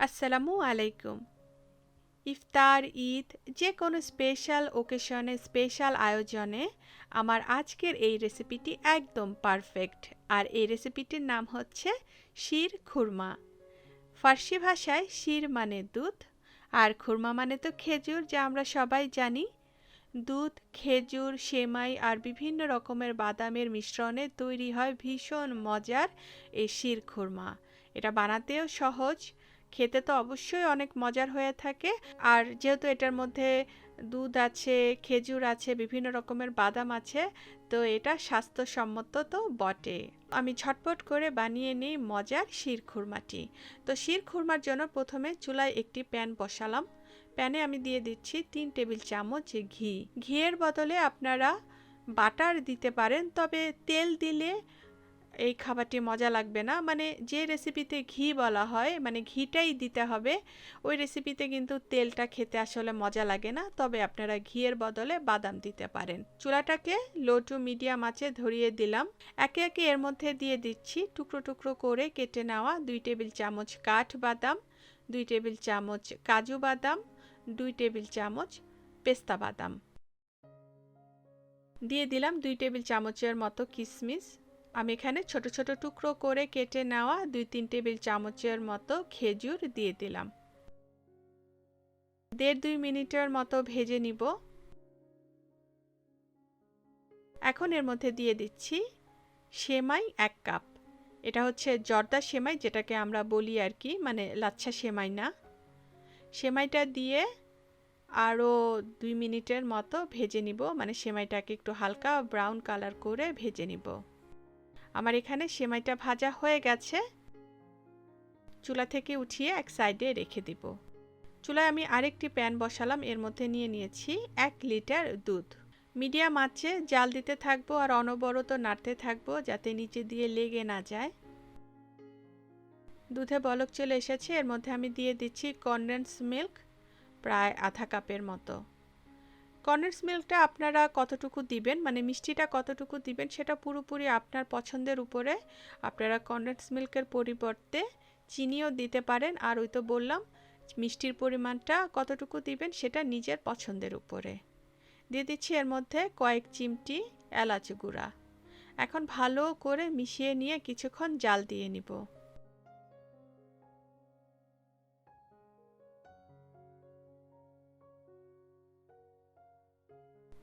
আসসালামু আলাইকুম। ইফতার, ঈদ যে কোনো স্পেশাল ওকেশনে স্পেশাল আয়োজনে আমার আজকের এই রেসিপিটি একদম পারফেক্ট। আর এই রেসিপিটির নাম হচ্ছে শির খুরমা। ফার্সি ভাষায় শির মানে দুধ আর খুরমা মানে তো খেজুর, যা আমরা সবাই জানি। দুধ, খেজুর, সেমাই আর বিভিন্ন রকমের বাদামের মিশ্রণে তৈরি হয় ভীষণ মজার এই শির খুরমা। এটা বানাতেও সহজ, খেতে তো অবশ্যই অনেক মজার হয়ে থাকে। আর যেহেতু এটার মধ্যে দুধ আছে, খেজুর আছে, বিভিন্ন রকমের বাদাম আছে, তো এটা স্বাস্থ্যসম্মত তো বটে। আমি ঝটপট করে বানিয়ে নিই মজার শির খুরমাটি। তো শির খুরমার জন্য প্রথমে চুলায় একটি প্যান বসালাম। প্যানে আমি দিয়ে দিচ্ছি 3 টেবিল চামচ ঘি। ঘিয়ের বদলে আপনারা বাটার দিতে পারেন, তবে তেল দিলে এই খাবারটি মজা লাগবে না। মানে যে রেসিপিতে ঘি বলা হয় মানে ঘিটাই দিতে হবে, ওই রেসিপিতে কিন্তু তেলটা খেতে আসলে মজা লাগে না। তবে আপনারা ঘিয়ের বদলে বাদাম দিতে পারেন। চুলাটাকে লো টু মিডিয়াম আঁচে ধরিয়ে দিলাম। একে একে এর মধ্যে দিয়ে দিচ্ছি টুকরো টুকরো করে কেটে নেওয়া 2 টেবিল চামচ কাঠ বাদাম, 2 টেবিল চামচ কাজু বাদাম, 2 টেবিল চামচ পেস্তা বাদাম। দিয়ে দিলাম 2 টেবিল চামচের মতো কিশমিশ। আমি এখানে ছোট ছোট টুকরো করে কেটে নেওয়া 2-3 টেবিল চামচের মতো খেজুর দিয়ে দিলাম। 1.5-2 মিনিটের মতো ভেজে নিব। এখন এর মধ্যে দিয়ে দিচ্ছি সেমাই 1 কাপ। এটা হচ্ছে জর্দা সেমাই, যেটাকে আমরা বলি আর কি, মানে লাচ্ছা সেমাই না। সেমাইটা দিয়ে আরও 2 মিনিটের মতো ভেজে নিব, মানে সেমাইটাকে একটু হালকা ব্রাউন কালার করে ভেজে নিব। আমার এখানে সেমাইটা ভাজা হয়ে গেছে। চুলা থেকে উঠিয়ে এক সাইডে রেখে দিব। চুলায় আমি আরেকটি প্যান বসালাম। এর মধ্যে নিয়ে নিয়েছি 1 লিটার দুধ। মিডিয়াম আঁচে জাল দিতে থাকবো আর অনবরত নাড়তে থাকবো যাতে নিচে দিয়ে লেগে না যায়। দুধে বলক চলে এসেছে। এর মধ্যে আমি দিয়ে দিচ্ছি কনডেন্স মিল্ক, প্রায় আধা কাপের মতো। কনডেন্স মিল্কটা আপনারা কতটুকু দিবেন, মানে মিষ্টিটা কতটুকু দিবেন, সেটা পুরোপুরি আপনার পছন্দের উপরে। আপনারা কনডেন্স মিল্কের পরিবর্তে চিনিও দিতে পারেন। আর ওই তো বললাম, মিষ্টির পরিমাণটা কতটুকু দিবেন সেটা নিজের পছন্দের উপরে। দিয়ে দিচ্ছি এর মধ্যে কয়েক চিমটি এলাচ গুঁড়া। এখন ভালো করে মিশিয়ে নিয়ে কিছুক্ষণ জাল দিয়ে নিব।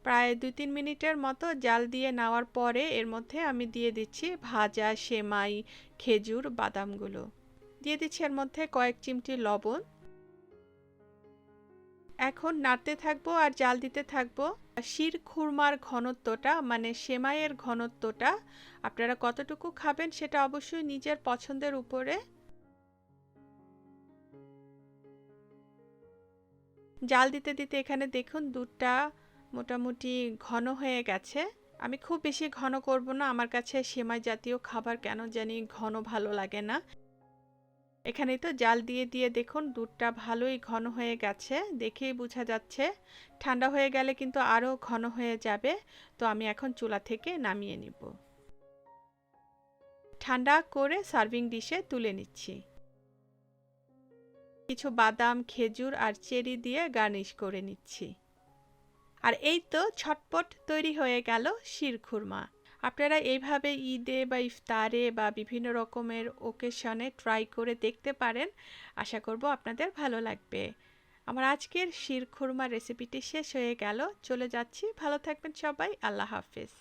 প্রায় 2-3 মিনিটের মতো জাল দিয়ে নেওয়ার পরে এর মধ্যে আমি দিয়ে দিচ্ছি ভাজা সেমাই, খেজুর, বাদামগুলো। দিয়ে দিচ্ছি এর মধ্যে কয়েক চিমটি লবণ। এখন নাড়তে থাকবো আর জাল দিতে থাকবো। শির খুরমার ঘনত্বটা, মানে সেমাইয়ের ঘনত্বটা আপনারা কতটুকু খাবেন সেটা অবশ্যই নিজের পছন্দের উপরে। জাল দিতে দিতে এখানে দেখুন দুধটা মোটামুটি ঘন হয়ে গেছে। আমি খুব বেশি ঘন করব না, আমার কাছে সেমাই জাতীয় খাবার কেন জানি ঘন ভালো লাগে না। এখানে তো জাল দিয়ে দিয়ে দেখুন দুধটা ভালোই ঘন হয়ে গেছে, দেখেই বোঝা যাচ্ছে। ঠান্ডা হয়ে গেলে কিন্তু আরও ঘন হয়ে যাবে। তো আমি এখন চুলা থেকে নামিয়ে নিব। ঠান্ডা করে সার্ভিং ডিশে তুলে নিচ্ছি। কিছু বাদাম, খেজুর আর চেরি দিয়ে গার্নিশ করে নিচ্ছি। আর এই তো ছটপট তৈরি হয়ে গেল শির খুরমা। আপনারা এইভাবে ঈদে বা ইফতারে বা বিভিন্ন রকমের ওকেশনে ট্রাই করে দেখতে পারেন। আশা করব আপনাদের ভালো লাগবে। আমার আজকের শির খুরমা রেসিপিটি শেষ হয়ে গেল। চলে যাচ্ছি। ভালো থাকবেন সবাই। আল্লাহ হাফেজ।